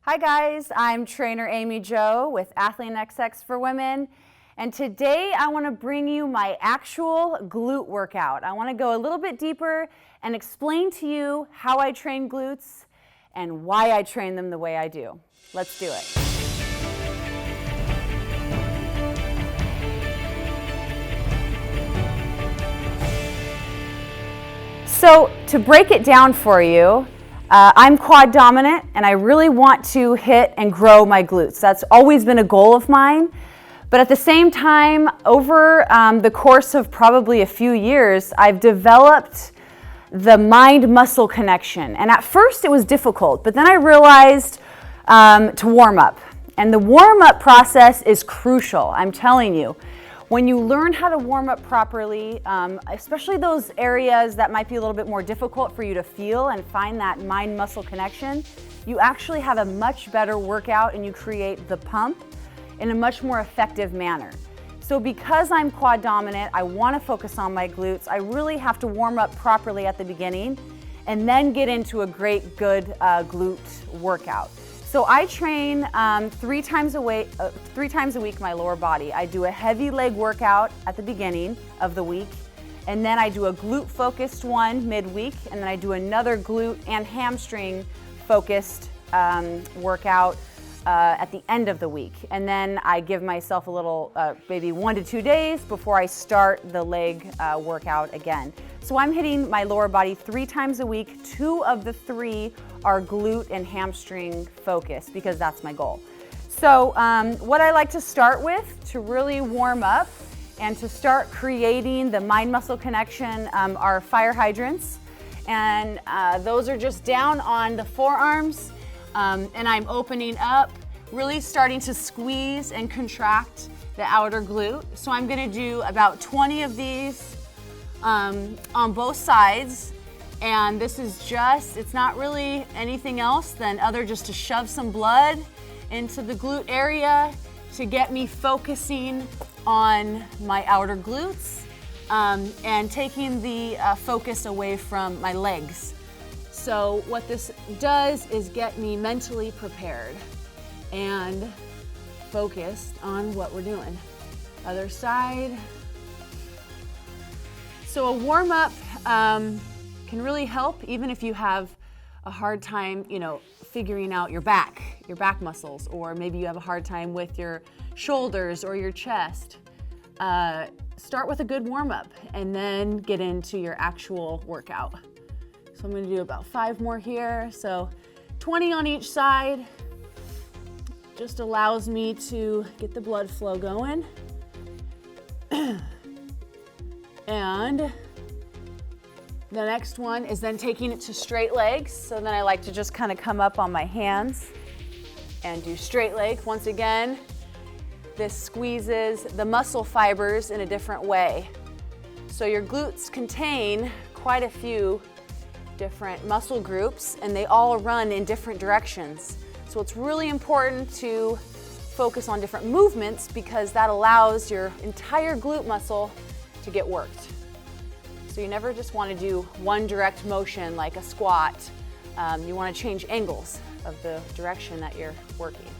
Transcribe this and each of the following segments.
Hi guys, I'm trainer Amy Jo with Athlean-XX for Women, and today I want to bring you my actual glute workout. I want to go a little bit deeper and explain to you how I train glutes and why I train them the way I do. Let's do it. So to break it down for you, I'm quad dominant and I really want to hit and grow my glutes. That's always been a goal of mine. But at the same time, over the course of probably a few years, I've developed the mind-muscle connection. And at first it was difficult, but then I realized to warm up. And the warm-up process is crucial, I'm telling you. When you learn how to warm up properly, especially those areas that might be a little bit more difficult for you to feel and find that mind-muscle connection, you actually have a much better workout and you create the pump in a much more effective manner. So because I'm quad dominant, I want to focus on my glutes. I really have to warm up properly at the beginning and then get into a great, good glute workout. So I train 3 times a week my lower body. I do a heavy leg workout at the beginning of the week, and then I do a glute focused one midweek, and then I do another glute and hamstring focused workout at the end of the week. And then I give myself a little, maybe 1 to 2 days before I start the leg workout again. So I'm hitting my lower body 3 times a week. 2 of the 3 are glute and hamstring focused because that's my goal. So what I like to start with to really warm up and to start creating the mind-muscle connection are fire hydrants. And those are just down on the forearms. And I'm opening up, really starting to squeeze and contract the outer glute. So I'm gonna do about 20 of these on both sides. And this is just, it's not really anything else than other just to shove some blood into the glute area to get me focusing on my outer glutes and taking the focus away from my legs. So what this does is get me mentally prepared and focused on what we're doing. Other side. So a warm-up can really help even if you have a hard time, figuring out your back muscles, or maybe you have a hard time with your shoulders or your chest. Start with a good warm-up and then get into your actual workout. So I'm gonna do about 5 more here. So 20 on each side. Just allows me to get the blood flow going. And the next one is then taking it to straight legs. So then I like to just kind of come up on my hands and do straight leg. Once again, this squeezes the muscle fibers in a different way. So your glutes contain quite a few different muscle groups and they all run in different directions. So it's really important to focus on different movements because that allows your entire glute muscle to get worked. So you never just want to do one direct motion like a squat. You want to change angles of the direction that you're working.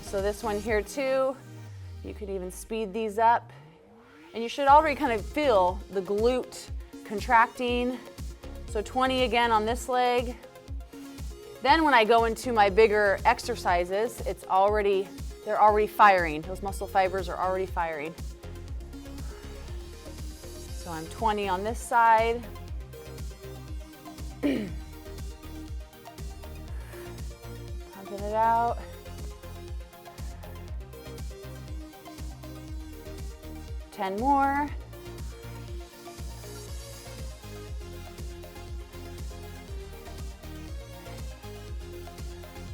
So this one here too, you could even speed these up. And you should already kind of feel the glute contracting. So 20 again on this leg. Then when I go into my bigger exercises, they're already firing. Those muscle fibers are already firing. So I'm 20 on this side. Pumping it out. Ten more.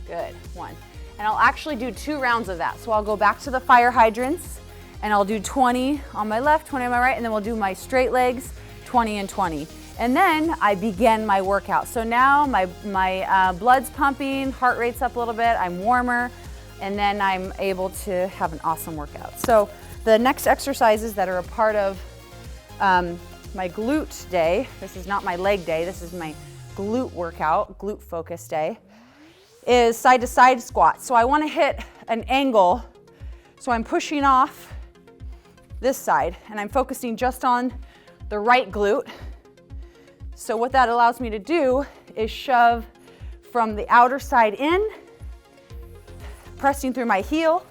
Good, 1. And I'll actually do 2 rounds of that. So I'll go back to the fire hydrants and I'll do 20 on my left, 20 on my right, and then we'll do my straight legs, 20 and 20. And then I begin my workout. So now my blood's pumping, heart rate's up a little bit, I'm warmer, and then I'm able to have an awesome workout. So the next exercises that are a part of my glute day, this is not my leg day, this is my glute workout, glute focus day. is side to side squats. So I want to hit an angle. So I'm pushing off this side and I'm focusing just on the right glute. So what that allows me to do is shove from the outer side in, pressing through my heel,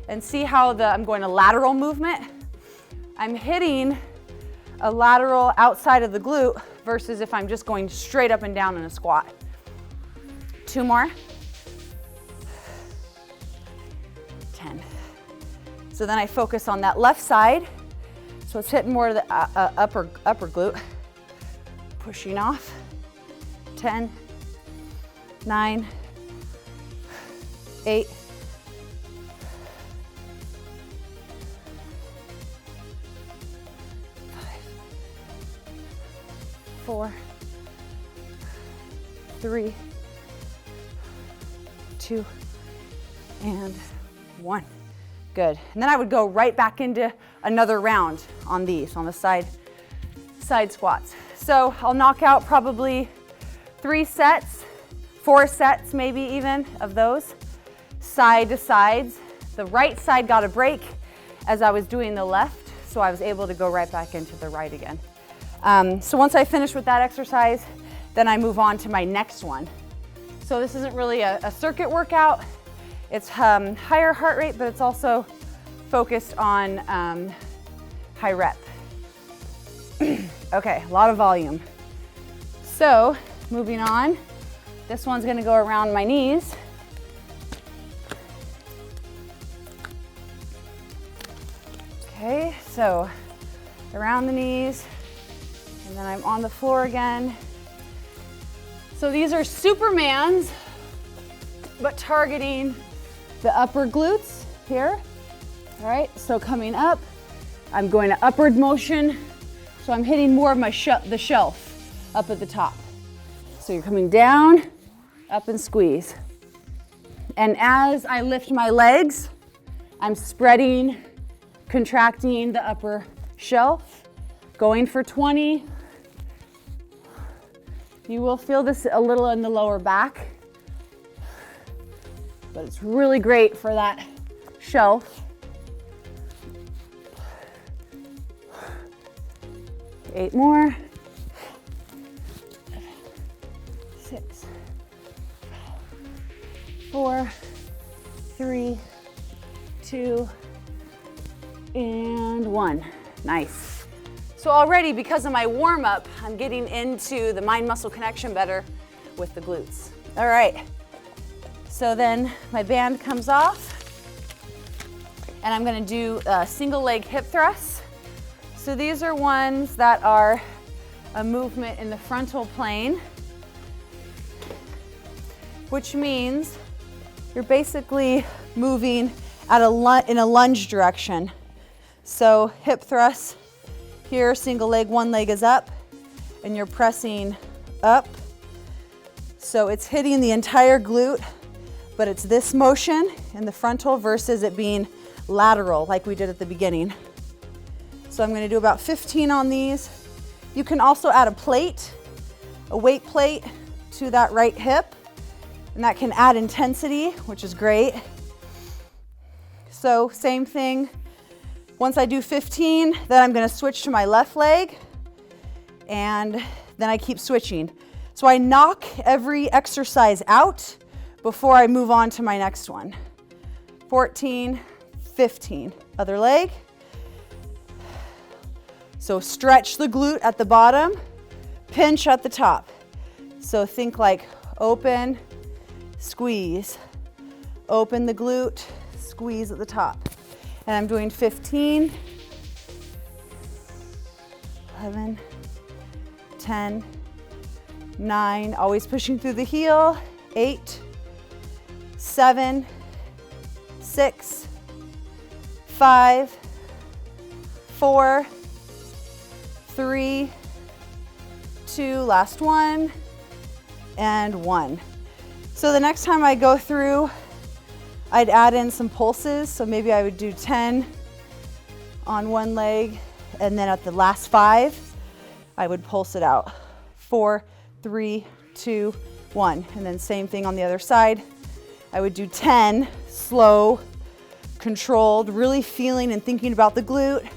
and see how I'm going a lateral movement. I'm hitting a lateral outside of the glute versus if I'm just going straight up and down in a squat. 2 more. 10. So then I focus on that left side. So it's hitting more of the upper glute. Pushing off. 10, 9, 8, 4, 3, 2, and 1. Good. And then I would go right back into another round on these, on the side squats. So I'll knock out probably 3 sets, 4 sets maybe even of those, side to sides. The right side got a break as I was doing the left, so I was able to go right back into the right again. So once I finish with that exercise, then I move on to my next one. So this isn't really a circuit workout. It's higher heart rate, but it's also focused on high rep. Okay, a lot of volume. So moving on, this one's gonna go around my knees. Okay, so around the knees, and then I'm on the floor again. So these are Supermans, but targeting the upper glutes here. All right, so coming up, I'm going to upward motion. So I'm hitting more of my the shelf up at the top. So you're coming down, up and squeeze. And as I lift my legs, I'm spreading, contracting the upper shelf, going for 20. You will feel this a little in the lower back, but it's really great for that shelf. 8 more. 6, 4, 3, 2, and 1. Nice. So already, because of my warm-up, I'm getting into the mind-muscle connection better with the glutes. All right. So then my band comes off, and I'm going to do single leg hip thrusts. So these are ones that are a movement in the frontal plane, which means you're basically moving at in a lunge direction. So hip thrusts here, single leg, one leg is up, and you're pressing up. So it's hitting the entire glute, but it's this motion in the frontal versus it being lateral like we did at the beginning. So I'm going to do about 15 on these. You can also add a plate, a weight plate to that right hip, and that can add intensity, which is great. So same thing. Once I do 15, then I'm going to switch to my left leg, and then I keep switching. So I knock every exercise out before I move on to my next one. 14, 15. Other leg. So stretch the glute at the bottom, pinch at the top. So think like open, squeeze. Open the glute, squeeze at the top. And I'm doing 15, 11, 10, 9, always pushing through the heel, 8, 7, 6, 5, 4, 3, 2, last one, and 1. So the next time I go through, I'd add in some pulses. So maybe I would do 10 on one leg, and then at the last 5, I would pulse it out. 4, 3, 2, 1. And then same thing on the other side. I would do 10, slow, controlled, really feeling and thinking about the glute.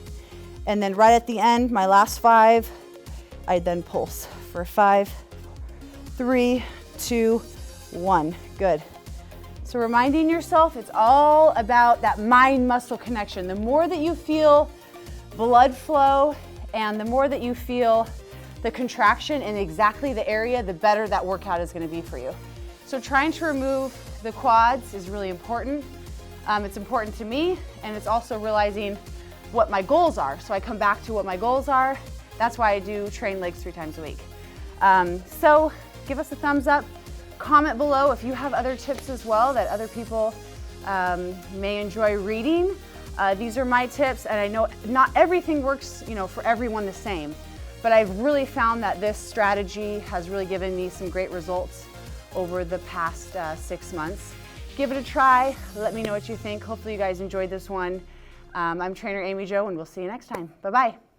And then right at the end, my last 5, I'd then pulse for 5, 3, 2, 1. Good. So reminding yourself, it's all about that mind-muscle connection. The more that you feel blood flow and the more that you feel the contraction in exactly the area, the better that workout is going to be for you. So trying to remove the quads is really important. It's important to me, and it's also realizing what my goals are. So I come back to what my goals are. That's why I do train legs 3 times a week. So give us a thumbs up. Comment below if you have other tips as well that other people may enjoy reading. These are my tips, and I know not everything works, for everyone the same. But I've really found that this strategy has really given me some great results over the past 6 months. Give it a try. Let me know what you think. Hopefully you guys enjoyed this one. I'm trainer Amy Jo, and we'll see you next time. Bye-bye.